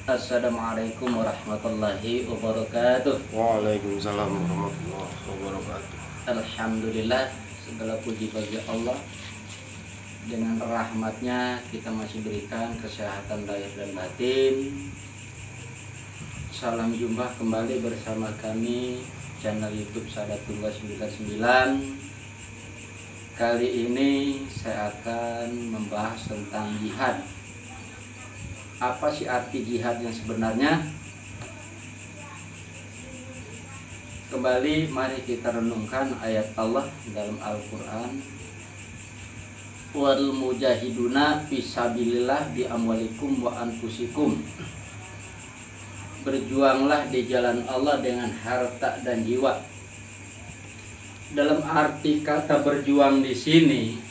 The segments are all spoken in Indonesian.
Assalamualaikum warahmatullahi wabarakatuh. Waalaikumsalam warahmatullahi wabarakatuh. Alhamdulillah, segala puji bagi Allah. Dengan rahmatnya kita masih berikan kesehatan lahir dan batin. Salam jumpa kembali bersama kami channel YouTube Sadatullah 99. Kali ini saya akan membahas tentang jihad. Apa sih arti jihad yang sebenarnya? Kembali mari kita renungkan ayat Allah dalam Al-Quran. Wal mujahiduna fisabilillah bi amwalikum wa anfusikum. Berjuanglah di jalan Allah dengan harta dan jiwa. Dalam arti kata berjuang di sini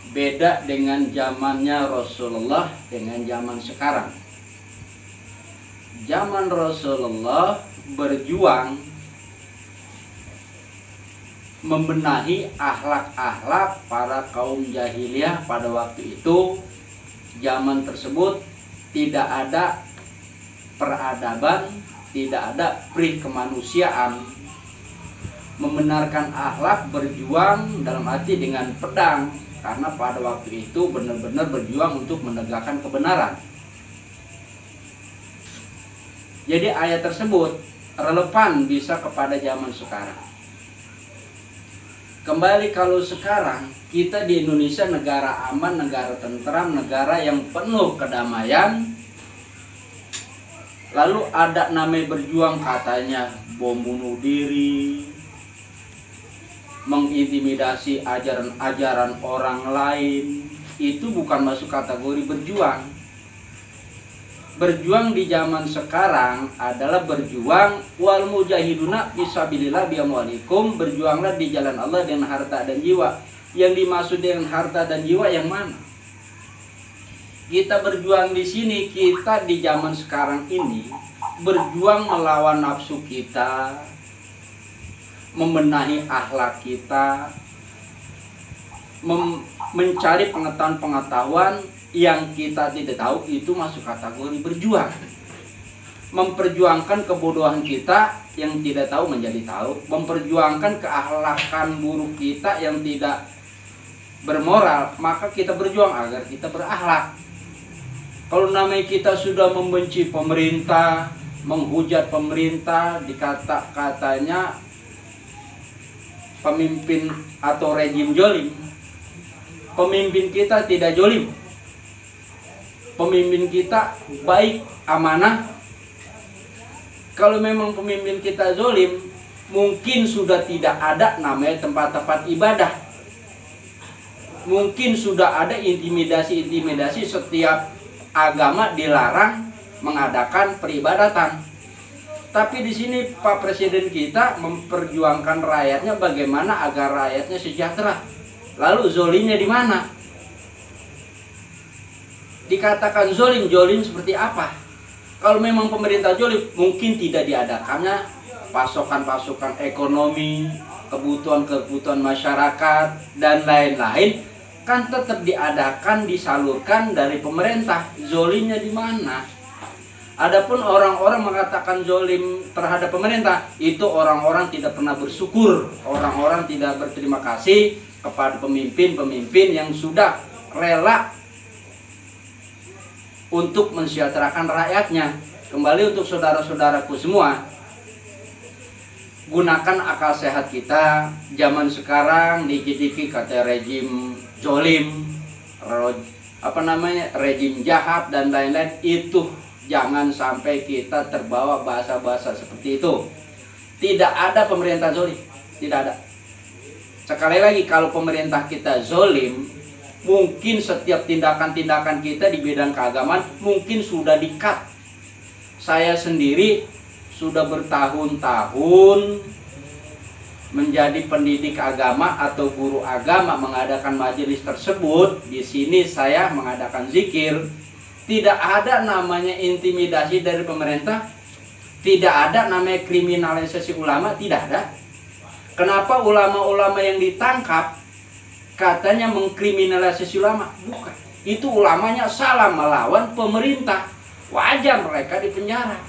beda dengan zamannya Rasulullah dengan zaman sekarang. Zaman Rasulullah berjuang membenahi akhlak-akhlak para kaum jahiliyah pada waktu itu. Zaman tersebut tidak ada peradaban, tidak ada pri kemanusiaan. Membenarkan akhlak, berjuang dalam arti dengan pedang, karena pada waktu itu benar-benar berjuang untuk menegakkan kebenaran. Jadi ayat tersebut relevan bisa kepada zaman sekarang. Kembali kalau sekarang kita di Indonesia negara aman, negara tentram, negara yang penuh kedamaian. Lalu ada namanya berjuang, katanya bom bunuh diri, mengintimidasi ajaran-ajaran orang lain. Itu bukan masuk kategori berjuang. Berjuang di zaman sekarang adalah berjuang wal mujahiduna fisabilillah bi amwalikum. Berjuanglah di jalan Allah dengan harta dan jiwa. Yang dimaksud dengan harta dan jiwa yang mana? Kita berjuang di sini, kita di zaman sekarang ini berjuang melawan nafsu kita, membenahi akhlak kita, mencari pengetahuan-pengetahuan yang kita tidak tahu. Itu masuk kategori berjuang. Memperjuangkan kebodohan kita yang tidak tahu menjadi tahu, memperjuangkan keakhlakan buruk kita yang tidak bermoral, maka kita berjuang agar kita berakhlak. Kalau namanya kita sudah membenci pemerintah, menghujat pemerintah, dikata-katanya pemimpin atau rejim jolim. Pemimpin kita tidak jolim. Pemimpin kita baik, amanah. Kalau memang pemimpin kita jolim, mungkin sudah tidak ada namanya tempat-tempat ibadah. Mungkin sudah ada intimidasi-intimidasi, setiap agama dilarang mengadakan peribadatan. Tapi di sini Pak Presiden kita memperjuangkan rakyatnya bagaimana agar rakyatnya sejahtera. Lalu zolimnya di mana? Dikatakan zolim seperti apa? Kalau memang pemerintah zolim, mungkin tidak diadakannya pasokan-pasokan ekonomi, kebutuhan-kebutuhan masyarakat dan lain-lain, kan tetap diadakan, disalurkan dari pemerintah. Zolimnya di mana? Adapun orang-orang mengatakan zolim terhadap pemerintah, itu orang-orang tidak pernah bersyukur, orang-orang tidak berterima kasih kepada pemimpin-pemimpin yang sudah rela untuk mensejahterakan rakyatnya. Kembali untuk saudara-saudaraku semua, gunakan akal sehat kita. Zaman sekarang dikit-dikit kata rejim zolim, rejim jahat dan lain-lain. Itu jangan sampai kita terbawa bahasa-bahasa seperti itu. Tidak ada pemerintah zolim, tidak ada. Sekali lagi, kalau pemerintah kita zolim, mungkin setiap tindakan-tindakan kita di bidang keagamaan mungkin sudah di-cut. Saya sendiri sudah bertahun-tahun menjadi pendidik agama atau guru agama, mengadakan majelis tersebut. Di sini saya mengadakan zikir. Tidak ada namanya intimidasi dari pemerintah, tidak ada namanya kriminalisasi ulama, tidak ada. Kenapa ulama-ulama yang ditangkap katanya mengkriminalisasi ulama? Bukan. Itu ulamanya salah melawan pemerintah. wajar mereka dipenjara.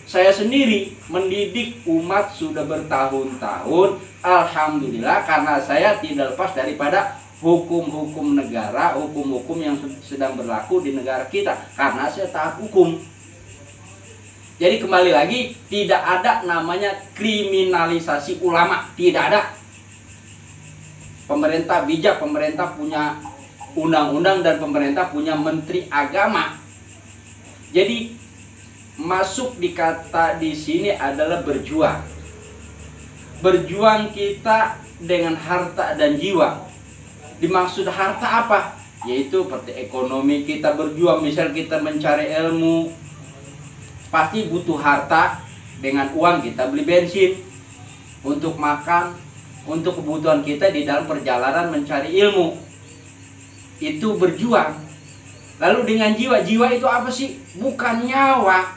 Saya sendiri mendidik umat sudah bertahun-tahun, alhamdulillah, karena saya tidak lepas daripada hukum-hukum negara, hukum-hukum yang sedang berlaku di negara kita, karena saya taat hukum. Jadi kembali lagi, tidak ada namanya kriminalisasi ulama, tidak ada. Pemerintah bijak, pemerintah punya undang-undang dan pemerintah punya menteri agama. Jadi masuk di kata di sini adalah berjuang. Berjuang kita dengan harta dan jiwa. Dimaksud harta apa? Yaitu seperti ekonomi kita berjuang, misal kita mencari ilmu, pasti butuh harta. Dengan uang kita beli bensin untuk makan, untuk kebutuhan kita di dalam perjalanan mencari ilmu. Itu berjuang. Lalu dengan jiwa, jiwa itu apa sih? Bukan nyawa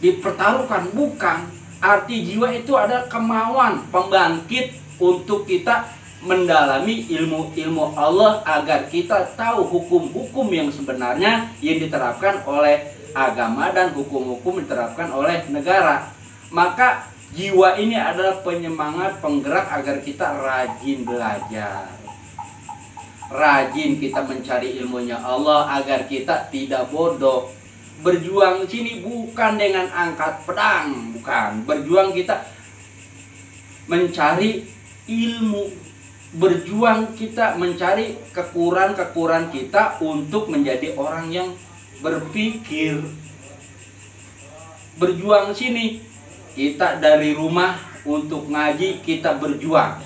dipertaruhkan, bukan. Arti jiwa itu adalah kemauan pembangkit untuk kita mendalami ilmu-ilmu Allah agar kita tahu hukum-hukum yang sebenarnya yang diterapkan oleh agama dan hukum-hukum diterapkan oleh negara. Maka jiwa ini adalah penyemangat, penggerak agar kita rajin belajar, rajin kita mencari ilmunya Allah agar kita tidak bodoh. Berjuang sini bukan dengan angkat pedang, bukan. Berjuang kita mencari ilmu. Berjuang kita mencari kekurangan-kekurangan kita untuk menjadi orang yang berpikir. Berjuang sini kita dari rumah untuk ngaji, kita berjuang.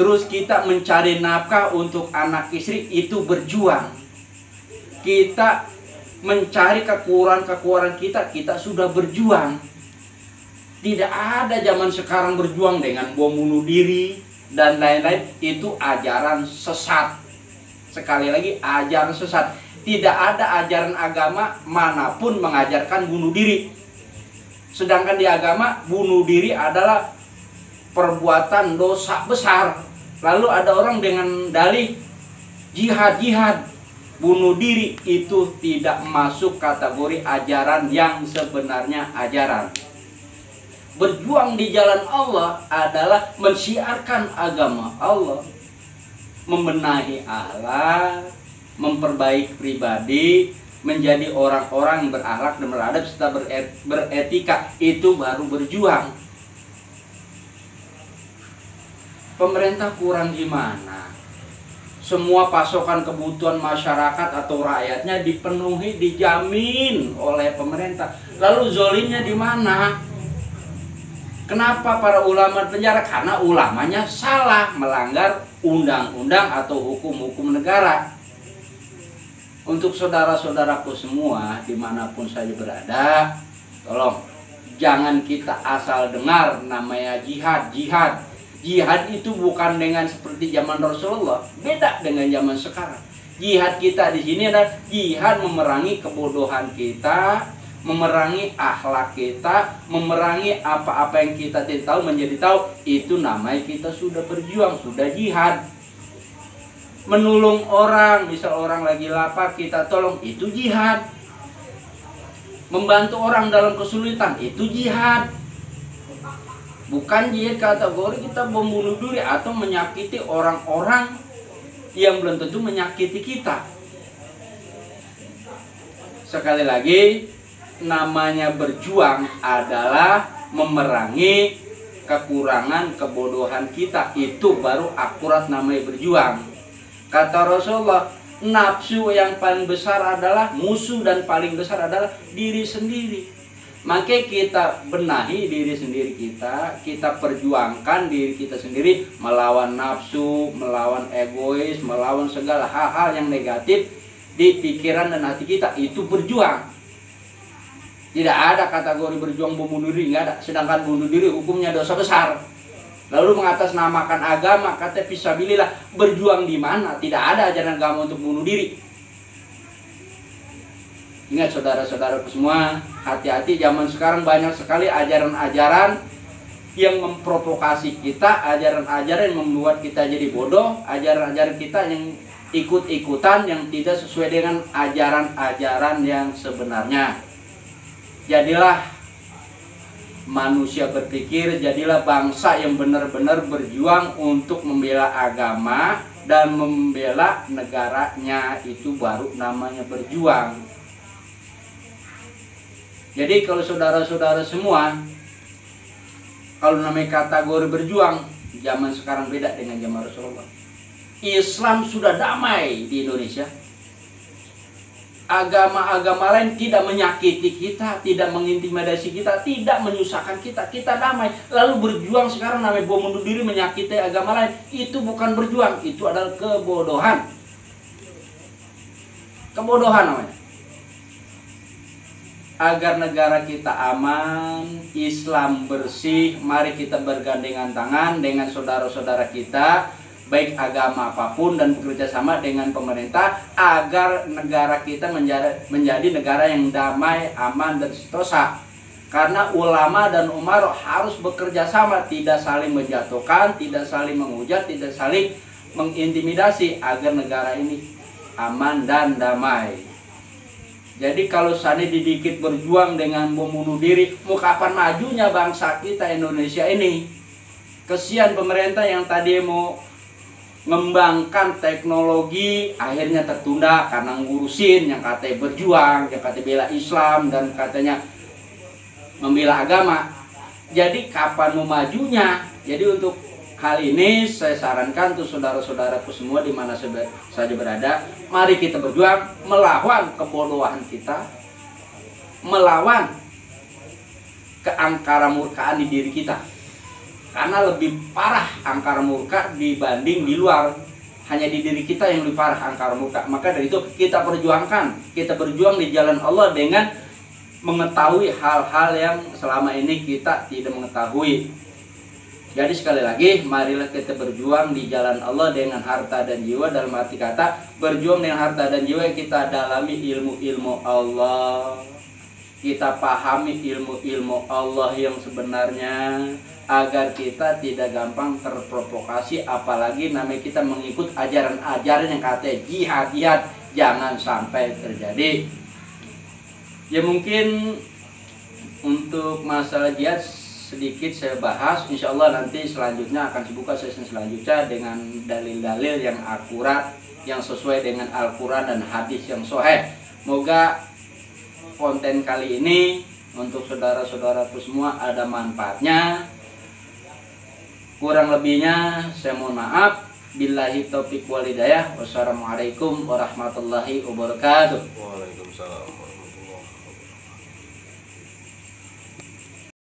Terus kita mencari nafkah untuk anak istri, itu berjuang. Kita mencari kekurangan-kekurangan kita sudah berjuang. Tidak ada zaman sekarang berjuang dengan bom bunuh diri dan lain-lain. Itu ajaran sesat. Sekali lagi, ajaran sesat. Tidak ada ajaran agama manapun mengajarkan bunuh diri. Sedangkan di agama, bunuh diri adalah perbuatan dosa besar. Lalu ada orang dengan dalih jihad. Bunuh diri itu tidak masuk kategori ajaran yang sebenarnya ajaran. Berjuang di jalan Allah adalah mensiarkan agama Allah, membenahi akhlak, memperbaiki pribadi, menjadi orang-orang yang berakhlak dan beradab serta beretika. Itu baru berjuang. Pemerintah kurang gimana? Semua pasokan kebutuhan masyarakat atau rakyatnya dipenuhi, dijamin oleh pemerintah. Lalu zolimnya di mana? Kenapa para ulama penjara? Karena ulamanya salah, melanggar undang-undang atau hukum-hukum negara. Untuk saudara-saudaraku semua, dimanapun saja berada, tolong jangan kita asal dengar namanya jihad. Jihad itu bukan dengan seperti zaman Rasulullah, beda dengan zaman sekarang. Jihad kita di sini adalah jihad memerangi kebodohan kita, memerangi akhlak kita, memerangi apa-apa yang kita tidak tahu menjadi tahu. Itu namanya kita sudah berjuang, sudah jihad. Menolong orang, misal orang lagi lapar kita tolong, itu jihad. Membantu orang dalam kesulitan, itu jihad. Bukan jihad kategori kita membunuh diri atau menyakiti orang-orang yang belum tentu menyakiti kita. Sekali lagi, namanya berjuang adalah memerangi kekurangan, kebodohan kita. Itu baru akurat namanya berjuang. Kata Rasulullah, nafsu yang paling besar adalah musuh dan paling besar adalah diri sendiri. Maka kita benahi diri sendiri kita perjuangkan diri kita sendiri melawan nafsu, melawan egois, melawan segala hal-hal yang negatif di pikiran dan hati kita. Itu berjuang. Tidak ada kategori berjuang bunuh diri, nggak ada. Sedangkan bunuh diri hukumnya dosa besar. Lalu mengatasnamakan agama, kata fisabilillah, berjuang di mana? Tidak ada ajaran agama untuk bunuh diri. Ingat saudara-saudaraku semua, hati-hati, zaman sekarang banyak sekali ajaran-ajaran yang memprovokasi kita, ajaran-ajaran yang membuat kita jadi bodoh, ajaran-ajaran kita yang ikut-ikutan yang tidak sesuai dengan ajaran-ajaran yang sebenarnya. Jadilah manusia berpikir, jadilah bangsa yang benar-benar berjuang untuk membela agama dan membela negaranya, itu baru namanya berjuang. Jadi kalau saudara-saudara semua, kalau namanya kategori berjuang, zaman sekarang beda dengan zaman Rasulullah. Islam sudah damai di Indonesia. Agama-agama lain tidak menyakiti kita, tidak mengintimidasi kita, tidak menyusahkan kita. Kita damai. Lalu berjuang sekarang namanya bom bunuh diri, menyakiti agama lain. Itu bukan berjuang, itu adalah kebodohan. Kebodohan namanya. Agar negara kita aman, Islam bersih, mari kita bergandengan tangan dengan saudara-saudara kita, baik agama apapun, dan bekerja sama dengan pemerintah agar negara kita menjadi negara yang damai, aman, dan sentosa. Karena ulama dan umaro harus bekerja sama, tidak saling menjatuhkan, tidak saling menghujat, tidak saling mengintimidasi, agar negara ini aman dan damai. Jadi kalau seandainya dikit berjuang dengan bom bunuh diri, mau kapan majunya bangsa kita Indonesia ini? Kesian pemerintah yang tadi mau mengembangkan teknologi, akhirnya tertunda karena ngurusin yang katanya berjuang, yang katanya bela Islam, dan katanya membela agama. Jadi kapan mau majunya? Jadi untuk hal ini saya sarankan untuk saudara-saudaraku semua di mana saja berada, mari kita berjuang melawan kebodohan kita, melawan keangkara murkaan di diri kita. Karena lebih parah angkara murka dibanding di luar. Hanya di diri kita yang lebih parah angkara murka. Maka dari itu kita perjuangkan, kita berjuang di jalan Allah dengan mengetahui hal-hal yang selama ini kita tidak mengetahui. Jadi sekali lagi, marilah kita berjuang di jalan Allah dengan harta dan jiwa. Dalam arti kata, berjuang dengan harta dan jiwa, kita dalami ilmu-ilmu Allah, kita pahami ilmu-ilmu Allah yang sebenarnya, agar kita tidak gampang terprovokasi. Apalagi namanya kita mengikut ajaran-ajaran yang katanya jihad, jangan sampai terjadi. Ya mungkin untuk masalah jihad sedikit saya bahas, insya Allah nanti selanjutnya akan dibuka sesi selanjutnya dengan dalil-dalil yang akurat, yang sesuai dengan Al-Quran dan hadis yang sahih. Moga konten kali ini untuk saudara-saudaraku semua ada manfaatnya. Kurang lebihnya saya mohon maaf. Billahi taufiq wal hidayah. Wassalamualaikum warahmatullahi wabarakatuh. Waalaikumsalam.